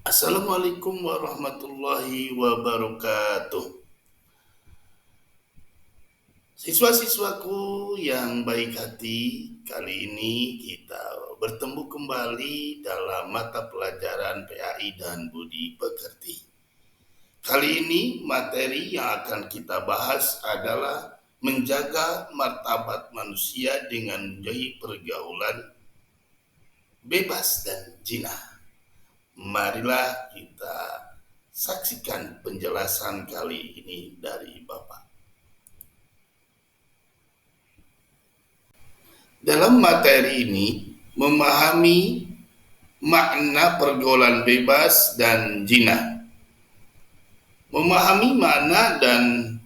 Assalamualaikum warahmatullahi wabarakatuh. Siswa-siswaku yang baik hati, kali ini kita bertemu kembali dalam mata pelajaran PAI dan Budi Pekerti. Kali ini materi yang akan kita bahas adalah menjaga martabat manusia dengan menjauhi pergaulan bebas dan jinah. Marilah kita saksikan penjelasan kali ini dari Bapak. Dalam materi ini, memahami makna pergaulan bebas dan jinah. Memahami makna dan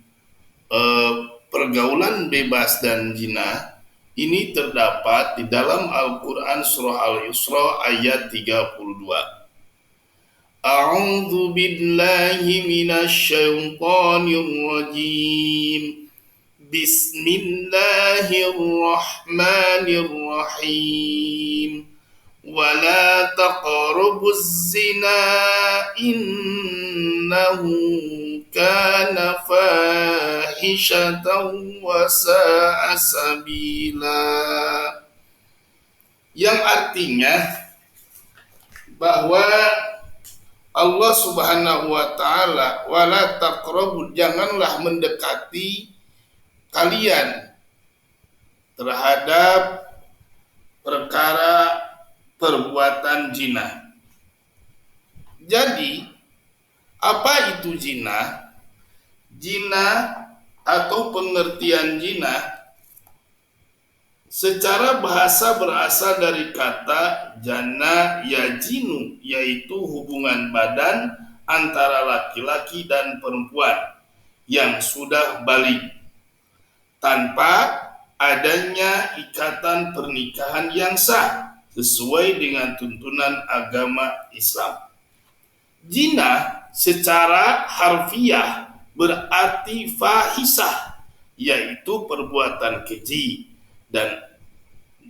pergaulan bebas dan jinah ini terdapat di dalam Al-Quran Surah Al-Isra ayat 32. A'udzu billahi minasyaitonir rajim. Bismillahirrahmanirrahim. Wala taqrabuz zina innahu kana fahishatan wa sa'a sabila. Yang artinya bahwa Allah Subhanahu wa taala, wala taqrabu, janganlah mendekati kalian terhadap perkara perbuatan zina. Jadi, apa itu zina? Zina atau pengertian zina secara bahasa berasal dari kata jana yajinu, yaitu hubungan badan antara laki-laki dan perempuan yang sudah balik tanpa adanya ikatan pernikahan yang sah sesuai dengan tuntunan agama Islam. Zina secara harfiah berarti fahisah, yaitu perbuatan keji, dan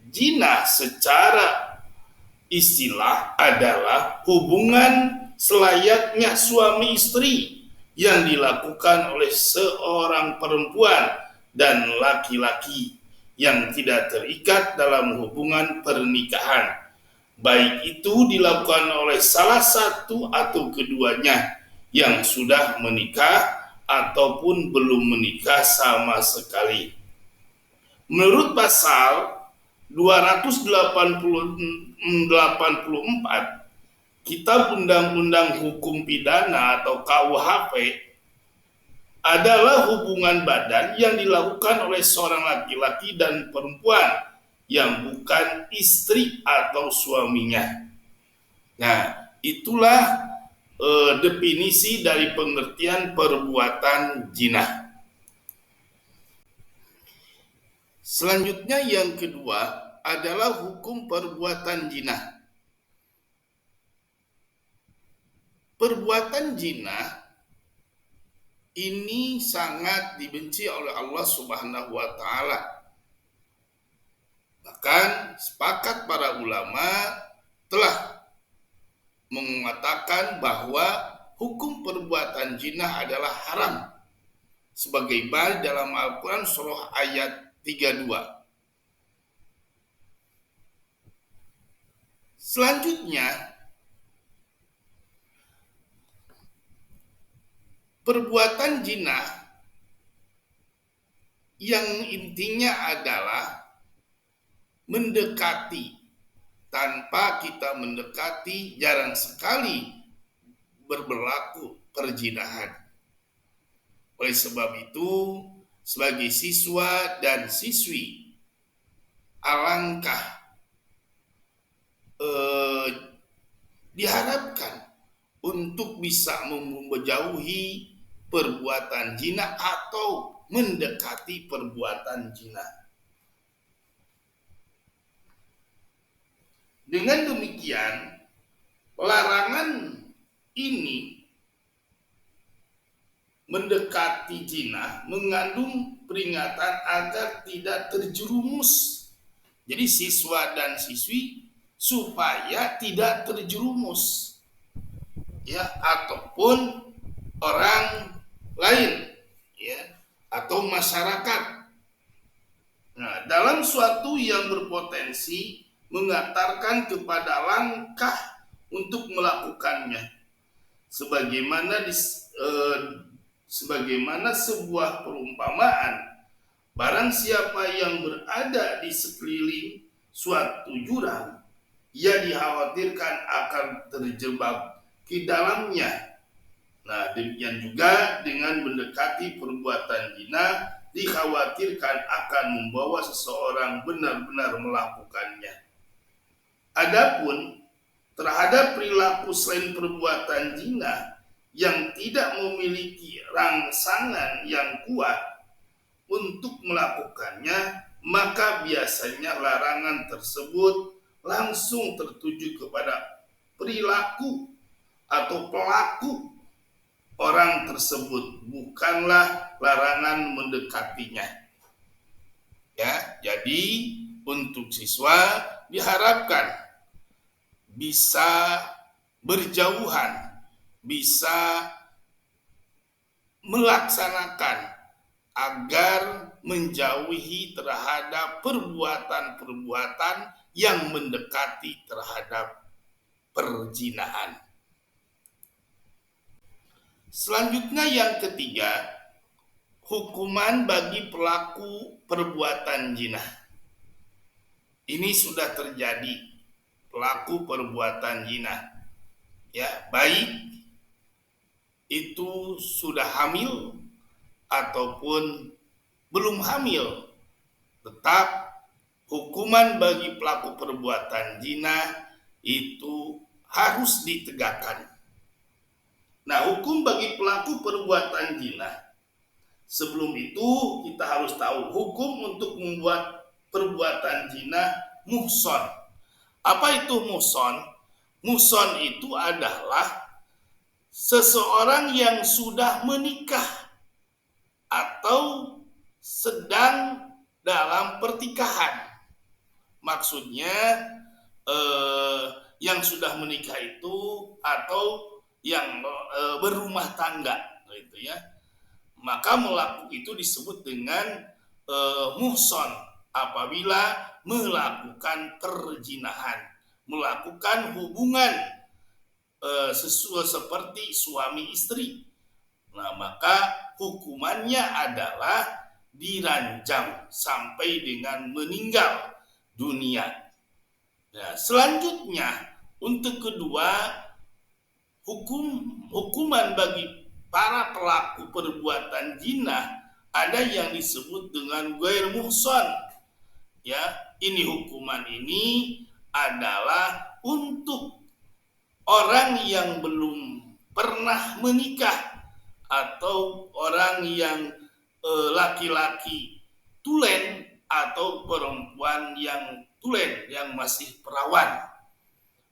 zina secara istilah adalah hubungan selayaknya suami istri yang dilakukan oleh seorang perempuan dan laki-laki yang tidak terikat dalam hubungan pernikahan, baik itu dilakukan oleh salah satu atau keduanya yang sudah menikah ataupun belum menikah sama sekali. Menurut pasal 284 Kitab Undang-Undang Hukum Pidana atau KUHP, adalah hubungan badan yang dilakukan oleh seorang laki-laki dan perempuan yang bukan istri atau suaminya. Nah, itulah definisi dari pengertian perbuatan zina. Selanjutnya yang kedua adalah hukum perbuatan zina. Perbuatan zina ini sangat dibenci oleh Allah Subhanahu wa taala. Bahkan sepakat para ulama telah mengatakan bahwa hukum perbuatan zina adalah haram, sebagaimana dalam Al-Quran surah ayat 32. Selanjutnya, perbuatan zina yang intinya adalah mendekati. Tanpa kita mendekati, jarang sekali berlaku perzinahan. Oleh sebab itu, sebagai siswa dan siswi, alangkah diharapkan untuk bisa menjauhi perbuatan zina atau mendekati perbuatan zina. Dengan demikian, larangan ini mendekati zina mengandung peringatan agar tidak terjerumus. Jadi siswa dan siswi supaya tidak terjerumus ya, ataupun orang lain, ya, atau masyarakat. Nah, dalam suatu yang berpotensi mengantarkan kepada langkah untuk melakukannya, sebagaimana sebuah perumpamaan. Barang siapa yang berada di sekeliling suatu jurang, ia dikhawatirkan akan terjebak ke dalamnya. Nah, demikian juga dengan mendekati perbuatan zina, dikhawatirkan akan membawa seseorang benar-benar melakukannya. Adapun terhadap perilaku selain perbuatan zina yang tidak memiliki rangsangan yang kuat untuk melakukannya, maka biasanya larangan tersebut langsung tertuju kepada perilaku atau pelaku orang tersebut, bukanlah larangan mendekatinya. Ya, jadi untuk siswa diharapkan bisa berjauhan, bisa melaksanakan agar menjauhi terhadap perbuatan-perbuatan yang mendekati terhadap perzinahan. Selanjutnya yang ketiga, hukuman bagi pelaku perbuatan zina. Ini sudah terjadi, pelaku perbuatan zina, ya, baik itu sudah hamil ataupun belum hamil, tetap hukuman bagi pelaku perbuatan zina itu harus ditegakkan. Nah, hukum bagi pelaku perbuatan zina, sebelum itu kita harus tahu hukum untuk membuat perbuatan zina muhson. Apa itu muhson? Muhson itu adalah seseorang yang sudah menikah atau sedang dalam pertikahan. Maksudnya yang sudah menikah itu atau yang berumah tangga, gitu ya. Maka melakukan itu disebut dengan muhson apabila melakukan perzinahan, melakukan hubungan sesuai seperti suami istri. Nah, maka hukumannya adalah diranjam sampai dengan meninggal dunia. Nah, selanjutnya untuk kedua, hukuman bagi para pelaku perbuatan zina ada yang disebut dengan ghair muhson. Ya, ini hukuman ini adalah untuk orang yang belum pernah menikah atau orang yang laki-laki tulen atau perempuan yang tulen yang masih perawan.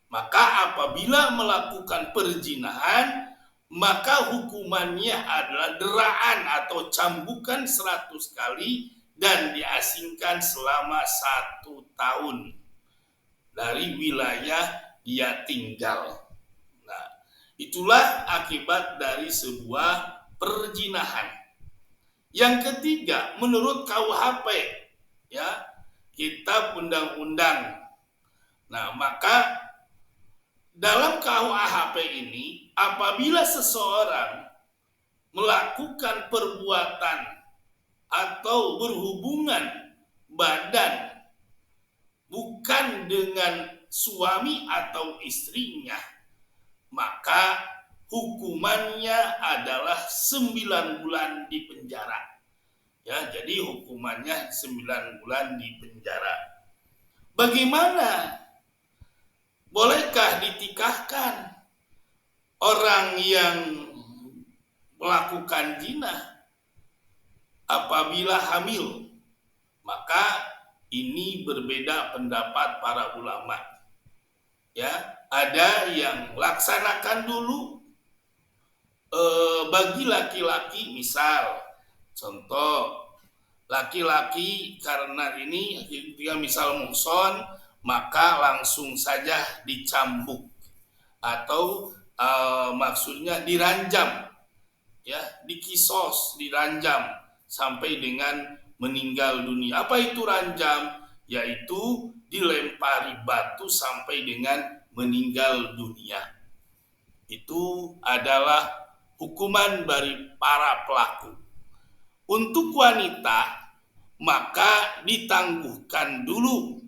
Maka apabila melakukan perzinahan, maka hukumannya adalah deraan atau cambukan 100 kali dan diasingkan selama 1 tahun dari wilayah dia tinggal. Nah, itulah akibat dari sebuah perzinahan. Yang ketiga, menurut KUHP, ya, Kitab Undang-Undang. Nah, maka dalam KUHP ini, apabila seseorang melakukan perbuatan atau berhubungan badan bukan dengan suami atau istrinya, maka hukumannya adalah 9 bulan di penjara. Ya, jadi hukumannya 9 bulan di penjara. Bagaimana? Bolehkah ditikahkan orang yang melakukan zina apabila hamil? Maka ini berbeda pendapat para ulama. Ya, ada yang laksanakan dulu bagi laki-laki, misal contoh laki-laki karena ini dia misal muhson, maka langsung saja dicambuk atau maksudnya diranjam, ya, dikisos, diranjam sampai dengan meninggal dunia. Apa itu ranjam? Yaitu dilempari batu sampai dengan meninggal dunia. Itu adalah hukuman dari para pelaku. Untuk wanita, maka ditangguhkan dulu.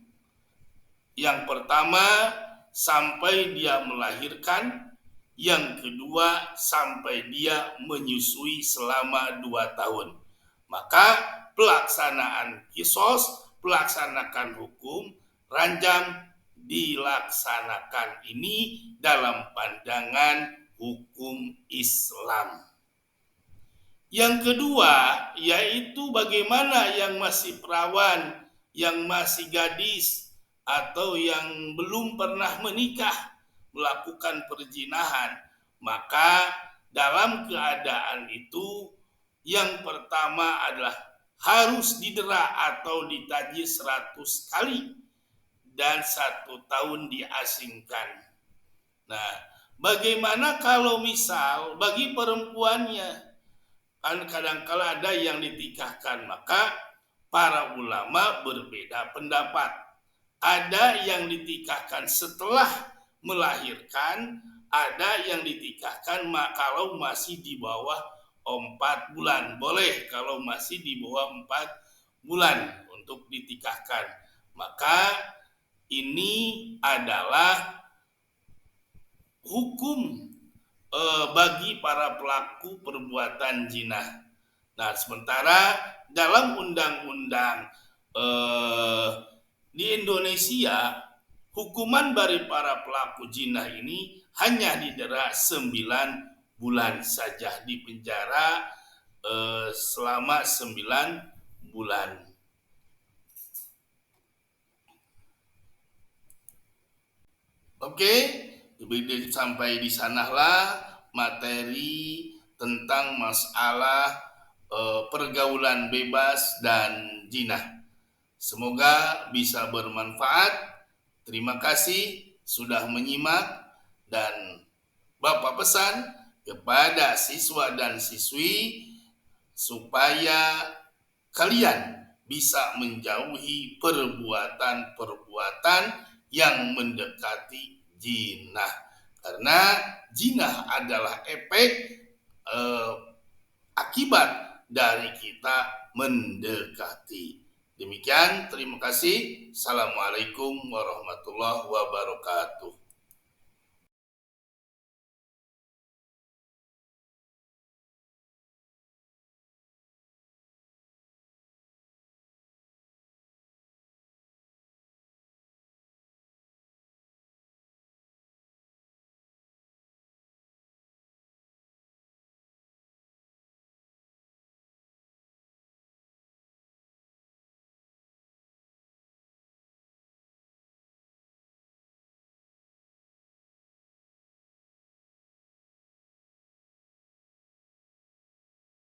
Yang pertama, sampai dia melahirkan. Yang kedua, sampai dia menyusui selama 2 tahun. Maka pelaksanaan kisos, pelaksanakan hukum ranjam dilaksanakan ini dalam pandangan hukum Islam. Yang kedua, yaitu bagaimana yang masih perawan, yang masih gadis, atau yang belum pernah menikah melakukan perzinahan. Maka dalam keadaan itu, yang pertama adalah harus didera atau ditajis 100 kali dan 1 tahun diasingkan. Nah, bagaimana kalau misal bagi perempuannya, kan kadang-kala ada yang ditikahkan, maka para ulama berbeda pendapat. Ada yang ditikahkan setelah melahirkan, ada yang ditikahkan kalau masih di bawah 4 bulan. Boleh kalau masih di bawah 4 bulan untuk ditikahkan. Maka ini adalah hukum bagi para pelaku perbuatan zina. Nah, sementara dalam undang-undang di Indonesia, hukuman bagi para pelaku zina ini hanya didera 9 bulan saja, di penjara selama 9 bulan. Oke, sampai di sanalah materi tentang masalah pergaulan bebas dan zina. Semoga bisa bermanfaat. Terima kasih sudah menyimak, dan Bapak pesan kepada siswa dan siswi supaya kalian bisa menjauhi perbuatan-perbuatan yang mendekati zina, karena zina adalah efek akibat dari kita mendekati. Demikian, terima kasih. Assalamualaikum warahmatullahi wabarakatuh.